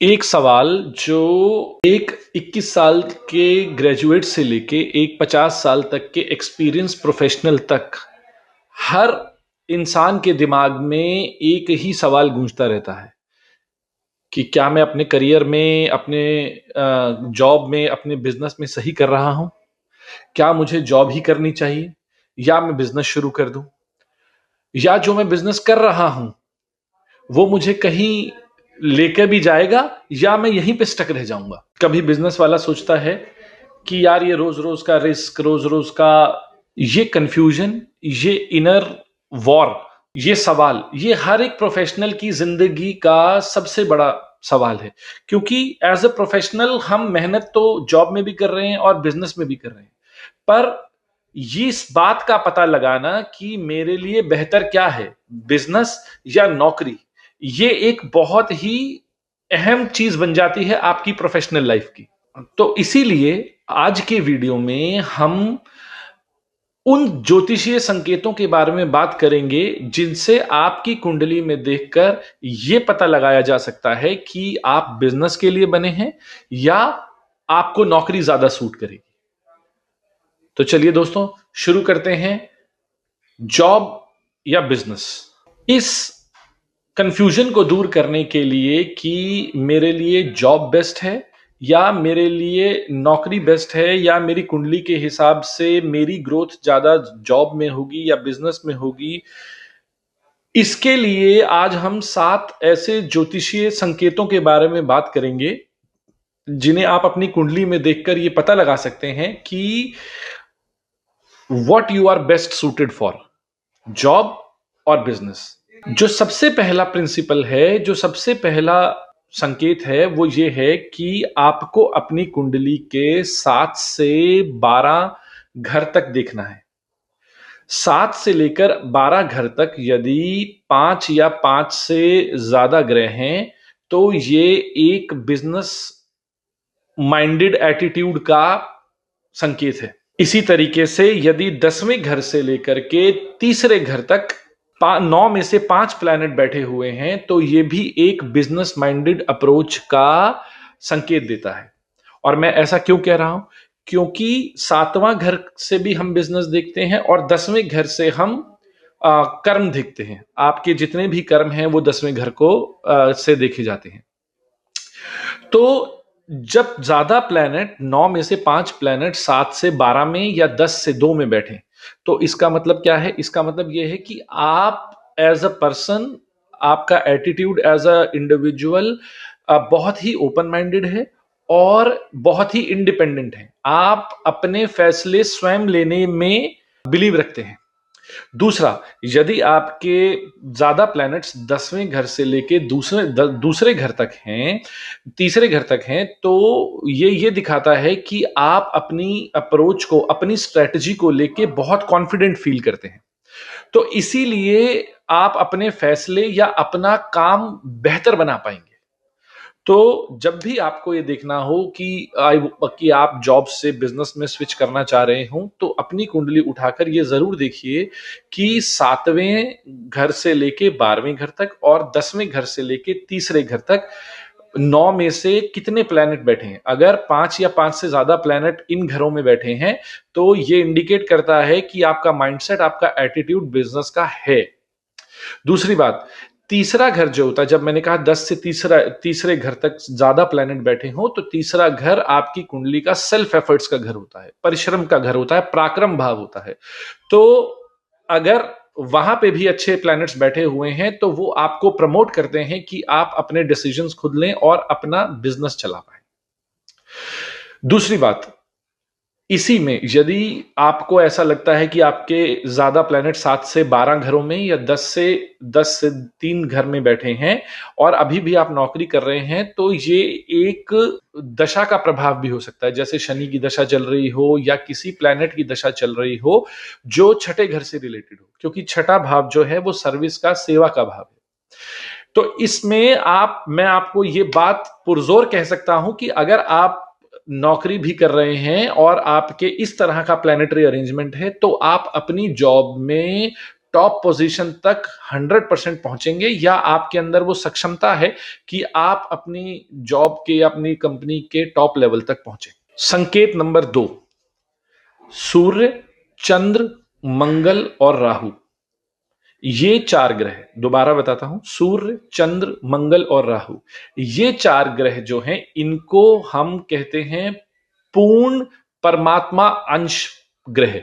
एक सवाल जो एक 21 साल के ग्रेजुएट से लेके एक 50 साल तक के एक्सपीरियंस प्रोफेशनल तक हर इंसान के दिमाग में एक ही सवाल गूंजता रहता है कि क्या मैं अपने करियर में, अपने जॉब में, अपने बिजनेस में सही कर रहा हूं? क्या मुझे जॉब ही करनी चाहिए या मैं बिजनेस शुरू कर दूं? या जो मैं बिजनेस कर रहा हूं वो मुझे कहीं लेकर भी जाएगा या मैं यहीं पे स्टक रह जाऊंगा? कभी बिजनेस वाला सोचता है कि यार ये रोज रोज का रिस्क, रोज रोज का ये कंफ्यूजन, ये इनर वॉर, ये सवाल, ये हर एक प्रोफेशनल की जिंदगी का सबसे बड़ा सवाल है। क्योंकि एज अ प्रोफेशनल हम मेहनत तो जॉब में भी कर रहे हैं और बिजनेस में भी कर रहे हैं, पर ये इस बात का पता लगाना कि मेरे लिए बेहतर क्या है, बिजनेस या नौकरी, ये एक बहुत ही अहम चीज बन जाती है आपकी प्रोफेशनल लाइफ की। तो इसीलिए आज के वीडियो में हम उन ज्योतिषीय संकेतों के बारे में बात करेंगे जिनसे आपकी कुंडली में देखकर यह पता लगाया जा सकता है कि आप बिजनेस के लिए बने हैं या आपको नौकरी ज्यादा सूट करेगी। तो चलिए दोस्तों, शुरू करते हैं। जॉब या बिजनेस, इस कंफ्यूजन को दूर करने के लिए कि मेरे लिए जॉब बेस्ट है या मेरे लिए नौकरी बेस्ट है, या मेरी कुंडली के हिसाब से मेरी ग्रोथ ज्यादा जॉब में होगी या बिजनेस में होगी, इसके लिए आज हम 7 ऐसे ज्योतिषीय संकेतों के बारे में बात करेंगे जिन्हें आप अपनी कुंडली में देखकर ये पता लगा सकते हैं कि what you are best suited for, job और बिजनेस। जो सबसे पहला प्रिंसिपल है, जो सबसे पहला संकेत है, वो ये है कि आपको अपनी कुंडली के 7 से 12 घर तक देखना है। 7 से लेकर 12 घर तक यदि 5 या 5 से ज्यादा ग्रह हैं तो ये एक बिजनेस माइंडेड एटीट्यूड का संकेत है। इसी तरीके से यदि 10वें घर से लेकर के तीसरे घर तक 9 में से 5 प्लैनेट बैठे हुए हैं तो यह भी एक बिजनेस माइंडेड अप्रोच का संकेत देता है। और मैं ऐसा क्यों कह रहा हूं? क्योंकि 7वां घर से भी हम बिजनेस देखते हैं और 10वें घर से हम कर्म देखते हैं। आपके जितने भी कर्म हैं वो 10वें घर को से देखे जाते हैं। तो जब ज्यादा प्लैनेट, 9 में से 5 प्लैनेट 7 से 12 में या 10 से 2 में बैठे, तो इसका मतलब क्या है? इसका मतलब यह है कि आप एज अ पर्सन, आपका एटीट्यूड एज अ इंडिविजुअल बहुत ही ओपन माइंडेड है और बहुत ही इंडिपेंडेंट है। आप अपने फैसले स्वयं लेने में बिलीव रखते हैं। दूसरा, यदि आपके ज्यादा प्लैनेट्स 10वें घर से लेके दूसरे घर तक हैं, तीसरे घर तक हैं, तो ये दिखाता है कि आप अपनी अप्रोच को, अपनी स्ट्रेटजी को लेके बहुत कॉन्फिडेंट फील करते हैं। तो इसीलिए आप अपने फैसले या अपना काम बेहतर बना पाएंगे। तो जब भी आपको ये देखना हो कि आप जॉब से बिजनेस में स्विच करना चाह रहे हो, तो अपनी कुंडली उठाकर ये जरूर देखिए कि 7वें घर से लेके 12वें घर तक और 10वें घर से लेके तीसरे घर तक 9 में से कितने प्लैनेट बैठे हैं। अगर 5 या 5 से ज्यादा प्लैनेट इन घरों में बैठे हैं तो ये इंडिकेट करता है कि आपका माइंडसेट, आपका एटीट्यूड बिजनेस का है। दूसरी बात, तीसरा घर जो होता है, जब मैंने कहा 10 से तीसरे घर तक ज्यादा प्लैनेट बैठे हो, तो तीसरा घर आपकी कुंडली का सेल्फ एफर्ट्स का घर होता है, परिश्रम का घर होता है, पराक्रम भाव होता है। तो अगर वहां पे भी अच्छे प्लैनेट्स बैठे हुए हैं तो वो आपको प्रमोट करते हैं कि आप अपने डिसीजंस खुद लें और अपना बिजनेस चला पाए। दूसरी बात, इसी में यदि आपको ऐसा लगता है कि आपके ज्यादा प्लैनेट 7 से 12 घरों में या 10 से 3 घर में बैठे हैं और अभी भी आप नौकरी कर रहे हैं, तो ये एक दशा का प्रभाव भी हो सकता है। जैसे शनि की दशा चल रही हो या किसी प्लैनेट की दशा चल रही हो जो छठे घर से रिलेटेड हो, क्योंकि छठा भाव जो है वो सर्विस का, सेवा का भाव है। तो इसमें मैं आपको ये बात पुरजोर कह सकता हूं कि अगर आप नौकरी भी कर रहे हैं और आपके इस तरह का प्लैनेटरी अरेंजमेंट है, तो आप अपनी जॉब में टॉप पोजीशन तक 100% पहुंचेंगे, या आपके अंदर वो सक्षमता है कि आप अपनी जॉब के या अपनी कंपनी के टॉप लेवल तक पहुंचे। संकेत नंबर 2, सूर्य, चंद्र, मंगल और राहु। ये 4 ग्रह, दोबारा बताता हूं, सूर्य, चंद्र, मंगल और राहु, ये 4 ग्रह जो हैं, इनको हम कहते हैं पूर्ण परमात्मा अंश ग्रह।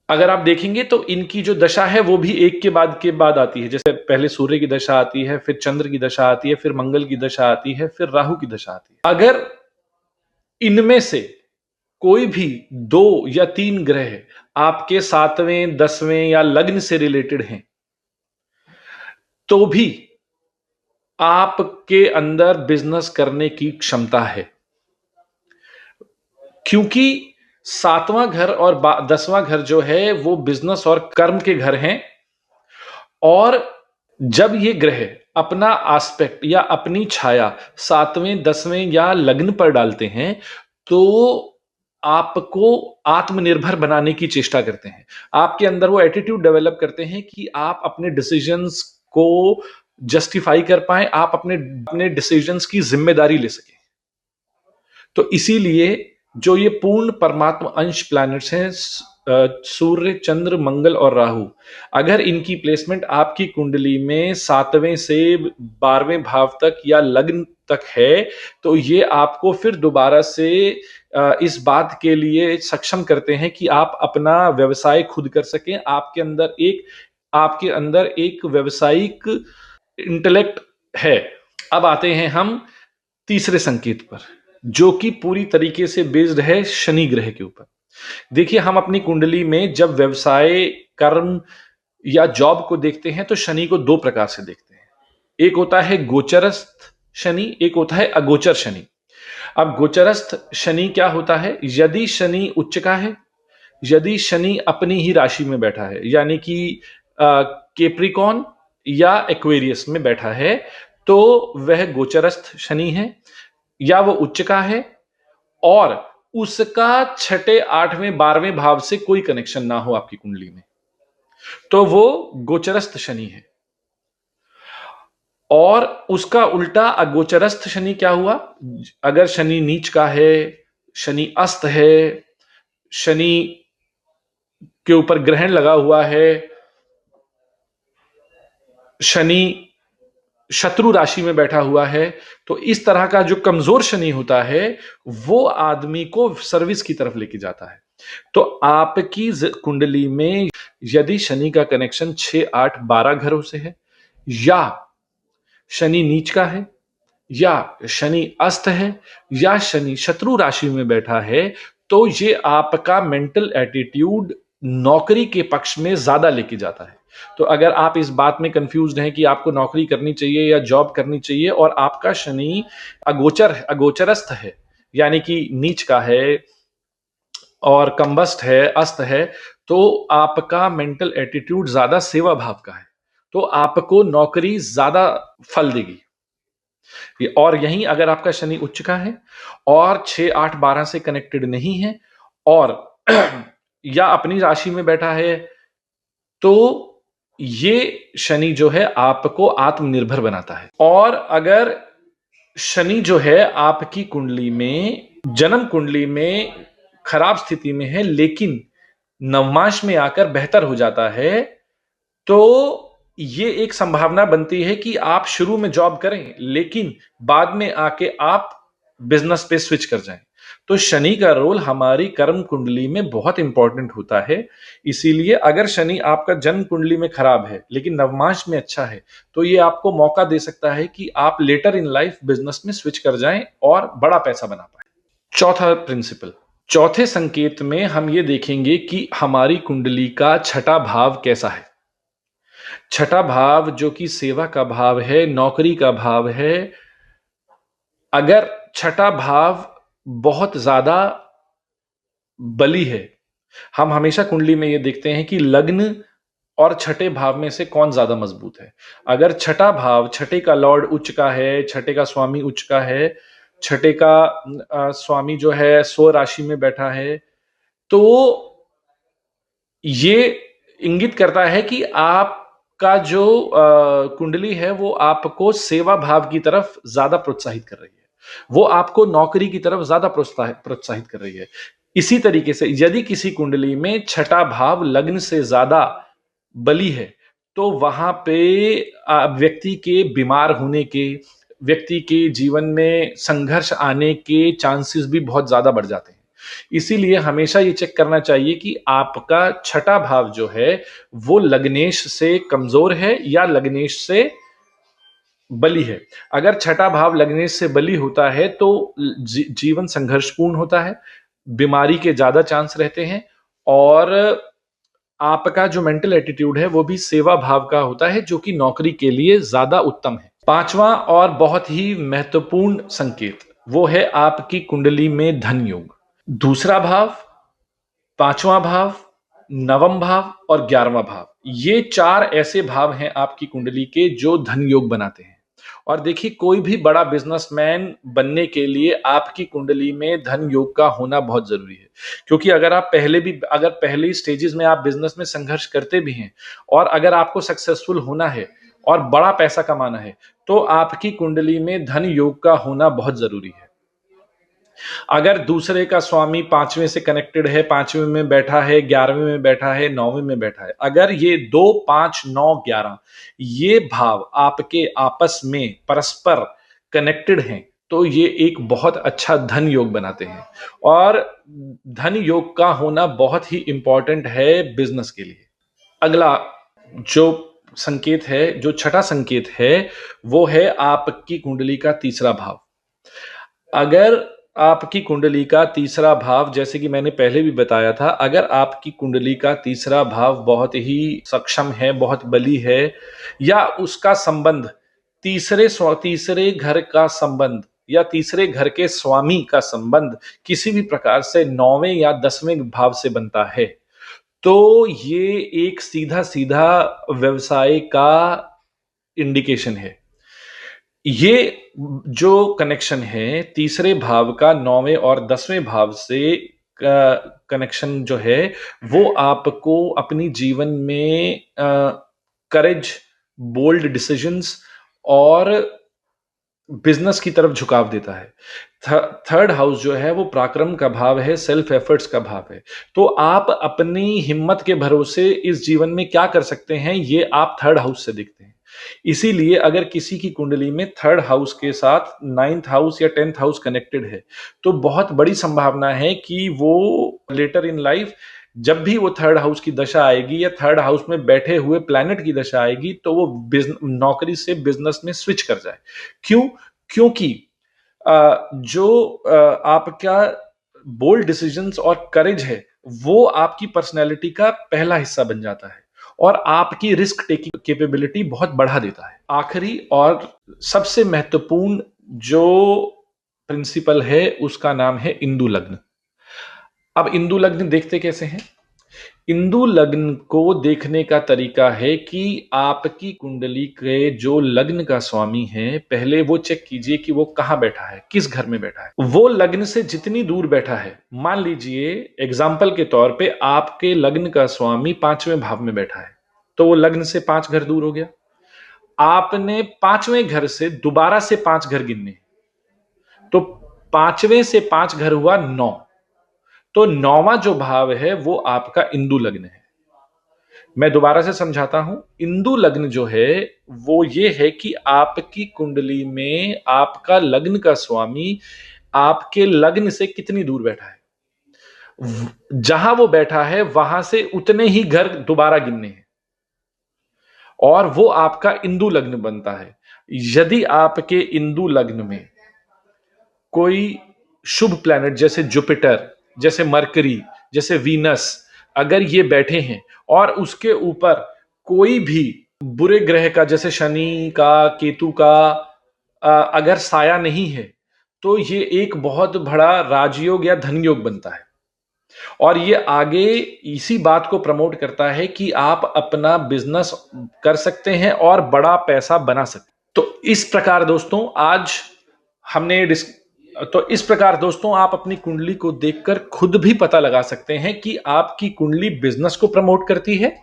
अगर आप देखेंगे तो इनकी जो दशा है वो भी एक के बाद आती है। जैसे पहले सूर्य की दशा आती है, फिर चंद्र की दशा आती है, फिर मंगल की दशा आती है, फिर राहु की दशा आती है। अगर इनमें से कोई भी 2 या 3 ग्रह आपके 7वें, 10वें या लग्न से रिलेटेड हैं, तो भी आपके अंदर बिजनेस करने की क्षमता है। क्योंकि 7वां घर और 10वां घर जो है वो बिजनेस और कर्म के घर हैं, और जब ये ग्रह अपना आस्पेक्ट या अपनी छाया 7वें, 10वें या लग्न पर डालते हैं, तो आपको आत्मनिर्भर बनाने की चेष्टा करते हैं। आपके अंदर वो एटीट्यूड डेवलप करते हैं कि आप अपने डिसीजंस को जस्टिफाई कर पाए, आप अपने डिसीजंस की जिम्मेदारी ले सकें। तो इसीलिए जो ये पूर्ण परमात्मा अंश प्लैनेट्स हैं, सूर्य, चंद्र, मंगल और राहु, अगर इनकी प्लेसमेंट आपकी कुंडली में 7वें से 12वें भाव तक या लग्न तक है, तो ये आपको फिर दोबारा से इस बात के लिए सक्षम करते हैं कि आप अपना व्यवसाय खुद कर सकें। आपके अंदर एक व्यवसायिक इंटेलेक्ट है। अब आते हैं हम तीसरे संकेत पर, जो कि पूरी तरीके से बेस्ड है शनि ग्रह के ऊपर। देखिए, हम अपनी कुंडली में जब व्यवसाय, कर्म या जॉब को देखते हैं तो शनि को 2 प्रकार से देखते हैं। एक होता है गोचरस्थ शनि, एक होता है अगोचर शनि। अब गोचरस्थ शनि क्या होता है? यदि शनि उच्च का है, यदि शनि अपनी ही राशि में बैठा है, यानी कि केप्रिकॉन या एक्वेरियस में बैठा है, तो वह गोचरस्थ शनि है, या वो उच्च का है और उसका 6ठे, 8वें, 12वें भाव से कोई कनेक्शन ना हो आपकी कुंडली में, तो वो गोचरस्थ शनि है। और उसका उल्टा अगोचरस्थ शनि क्या हुआ? अगर शनि नीच का है, शनि अस्त है, शनि के ऊपर ग्रहण लगा हुआ है, शनि शत्रु राशि में बैठा हुआ है, तो इस तरह का जो कमजोर शनि होता है वो आदमी को सर्विस की तरफ लेके जाता है। तो आपकी कुंडली में यदि शनि का कनेक्शन 6, 8, 12 घरों से है, या शनि नीच का है, या शनि अस्त है, या शनि शत्रु राशि में बैठा है, तो ये आपका मेंटल एटीट्यूड नौकरी के पक्ष में ज्यादा लेके जाता है। तो अगर आप इस बात में कंफ्यूज्ड हैं कि आपको नौकरी करनी चाहिए या जॉब करनी चाहिए, और आपका शनि अगोचरस्थ है, यानी कि नीच का है और कंबस्ट है, अस्त है, तो आपका मेंटल एटीट्यूड ज्यादा सेवा भाव का है, तो आपको नौकरी ज्यादा फल देगी। और यहीं अगर आपका शनि उच्च का है और 6, 8, 12 से कनेक्टेड नहीं है, और या अपनी राशि में बैठा है, तो ये शनि जो है आपको आत्मनिर्भर बनाता है। और अगर शनि जो है आपकी कुंडली में, जन्म कुंडली में खराब स्थिति में है, लेकिन नवमांश में आकर बेहतर हो जाता है, तो ये एक संभावना बनती है कि आप शुरू में जॉब करें, लेकिन बाद में आके आप बिजनेस पे स्विच कर जाएं। तो शनि का रोल हमारी कर्म कुंडली में बहुत इंपॉर्टेंट होता है। इसीलिए अगर शनि आपका जन्म कुंडली में खराब है लेकिन नवमांश में अच्छा है, तो ये आपको मौका दे सकता है कि आप लेटर इन लाइफ बिजनेस में स्विच कर जाएं और बड़ा पैसा बना पाए। चौथा प्रिंसिपल, चौथे संकेत में हम ये देखेंगे कि हमारी कुंडली का 6ठा भाव कैसा है। 6ठा भाव जो कि सेवा का भाव है, नौकरी का भाव है। अगर 6ठा भाव बहुत ज्यादा बली है, हम हमेशा कुंडली में ये देखते हैं कि लग्न और 6ठे भाव में से कौन ज्यादा मजबूत है। अगर 6ठा भाव, 6ठे का लॉर्ड उच्च का है, 6ठे का स्वामी उच्च का है, 6ठे का स्वामी जो है स्व राशि में बैठा है, तो ये इंगित करता है कि आपका जो कुंडली है वो आपको सेवा भाव की तरफ ज्यादा प्रोत्साहित कर रही है, वो आपको नौकरी की तरफ ज्यादा प्रोत्साहित कर रही है। इसी तरीके से यदि किसी कुंडली में छठा भाव लग्न से ज्यादा बली है, तो वहां पे व्यक्ति के बीमार होने के, व्यक्ति के जीवन में संघर्ष आने के चांसेस भी बहुत ज्यादा बढ़ जाते हैं। इसीलिए हमेशा ये चेक करना चाहिए कि आपका छठा भाव जो है वो लग्नेश से कमजोर है या लग्नेश से बली है। अगर छठा भाव लग्नेश से बली होता है तो जीवन संघर्षपूर्ण होता है, बीमारी के ज्यादा चांस रहते हैं, और आपका जो मेंटल एटीट्यूड है वो भी सेवा भाव का होता है, जो कि नौकरी के लिए ज्यादा उत्तम है। पांचवा और बहुत ही महत्वपूर्ण संकेत वो है आपकी कुंडली में धन योग। दूसरा भाव, पांचवा भाव, नवम भाव और 11वां भाव, ये चार ऐसे भाव हैं आपकी कुंडली के जो धन योग बनाते हैं। और देखिए, कोई भी बड़ा बिजनेसमैन बनने के लिए आपकी कुंडली में धन योग का होना बहुत जरूरी है। क्योंकि अगर पहले स्टेजेस में आप बिजनेस में संघर्ष करते भी हैं और अगर आपको सक्सेसफुल होना है और बड़ा पैसा कमाना है, तो आपकी कुंडली में धन योग का होना बहुत जरूरी है। अगर दूसरे का स्वामी पांचवें से कनेक्टेड है, पांचवें में बैठा है, 11वें में बैठा है, 9वें में बैठा है, अगर ये 2, 5, 9, 11 ये भाव आपके आपस में परस्पर कनेक्टेड हैं, तो ये एक बहुत अच्छा धन योग बनाते हैं। और धन योग का होना बहुत ही इंपॉर्टेंट है बिजनेस के लिए। अगला जो संकेत है, जो छठा संकेत है, वो है आपकी कुंडली का तीसरा भाव। अगर आपकी कुंडली का तीसरा भाव, जैसे कि मैंने पहले भी बताया था, अगर आपकी कुंडली का तीसरा भाव बहुत ही सक्षम है, बहुत बली है, या उसका संबंध तीसरे घर का संबंध या तीसरे घर के स्वामी का संबंध किसी भी प्रकार से 9वें या 10वें भाव से बनता है, तो ये एक सीधा सीधा व्यवसाय का इंडिकेशन है। ये जो कनेक्शन है तीसरे भाव का 9वें और 10वें भाव से कनेक्शन जो है, वो आपको अपनी जीवन में करेज, बोल्ड डिसीजंस और बिजनेस की तरफ झुकाव देता है। थर्ड हाउस जो है वो पराक्रम का भाव है, सेल्फ एफर्ट्स का भाव है। तो आप अपनी हिम्मत के भरोसे इस जीवन में क्या कर सकते हैं, ये आप थर्ड हाउस से देखते हैं। इसीलिए अगर किसी की कुंडली में थर्ड हाउस के साथ 9th हाउस या 10th हाउस कनेक्टेड है, तो बहुत बड़ी संभावना है कि वो लेटर इन लाइफ जब भी वो थर्ड हाउस की दशा आएगी या थर्ड हाउस में बैठे हुए प्लैनेट की दशा आएगी, तो वो नौकरी से बिजनेस में स्विच कर जाए। क्यों? क्योंकि आपका बोल्ड डिसीजंस और करेज है, वो आपकी पर्सनैलिटी का पहला हिस्सा बन जाता है और आपकी रिस्क टेकिंग कैपेबिलिटी बहुत बढ़ा देता है। आखिरी और सबसे महत्वपूर्ण जो प्रिंसिपल है उसका नाम है इंदु लग्न। अब इंदु लग्न देखते कैसे हैं? इंदु लग्न को देखने का तरीका है कि आपकी कुंडली के जो लग्न का स्वामी है, पहले वो चेक कीजिए कि वो कहां बैठा है, किस घर में बैठा है। वो लग्न से जितनी दूर बैठा है, मान लीजिए एग्जाम्पल के तौर पे आपके लग्न का स्वामी 5वें भाव में बैठा है, तो वो लग्न से 5 घर दूर हो गया। आपने 5वें घर से दोबारा से 5 घर गिनने, तो 5वें से 5 घर हुआ 9, तो 9वां जो भाव है वो आपका इंदु लग्न है। मैं दोबारा से समझाता हूं, इंदु लग्न जो है वो ये है कि आपकी कुंडली में आपका लग्न का स्वामी आपके लग्न से कितनी दूर बैठा है। जहां वो बैठा है वहां से उतने ही घर दोबारा गिनने हैं, और वो आपका इंदु लग्न बनता है। यदि आपके इंदु लग्न में कोई शुभ प्लैनेट जैसे जुपिटर, जैसे मरकरी, जैसे वीनस अगर ये बैठे हैं और उसके ऊपर कोई भी बुरे ग्रह का जैसे शनि का, केतु का अगर साया नहीं है, तो ये एक बहुत बड़ा राजयोग या धन योग बनता है। और ये आगे इसी बात को प्रमोट करता है कि आप अपना बिजनेस कर सकते हैं और बड़ा पैसा बना सकते हैं। तो इस प्रकार दोस्तों, आज हमने तो इस प्रकार दोस्तों आप अपनी कुंडली को देखकर खुद भी पता लगा सकते हैं कि आपकी कुंडली बिजनेस को प्रमोट करती है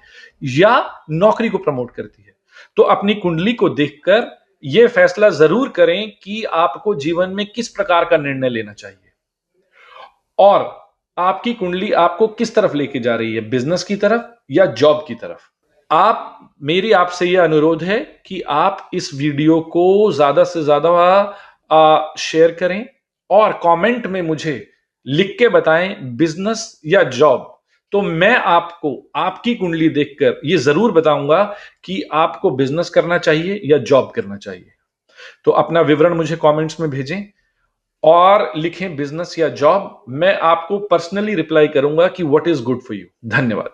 या नौकरी को प्रमोट करती है। तो अपनी कुंडली को देखकर यह फैसला जरूर करें कि आपको जीवन में किस प्रकार का निर्णय लेना चाहिए और आपकी कुंडली आपको किस तरफ लेके जा रही है, बिजनेस की तरफ या जॉब की तरफ। मेरी आपसे यह अनुरोध है कि आप इस वीडियो को ज्यादा से ज्यादा शेयर करें और कमेंट में मुझे लिख के बताएं बिजनेस या जॉब। तो मैं आपको आपकी कुंडली देखकर यह जरूर बताऊंगा कि आपको बिजनेस करना चाहिए या जॉब करना चाहिए। तो अपना विवरण मुझे कमेंट्स में भेजें और लिखें बिजनेस या जॉब। मैं आपको पर्सनली रिप्लाई करूंगा कि what is good for you. धन्यवाद।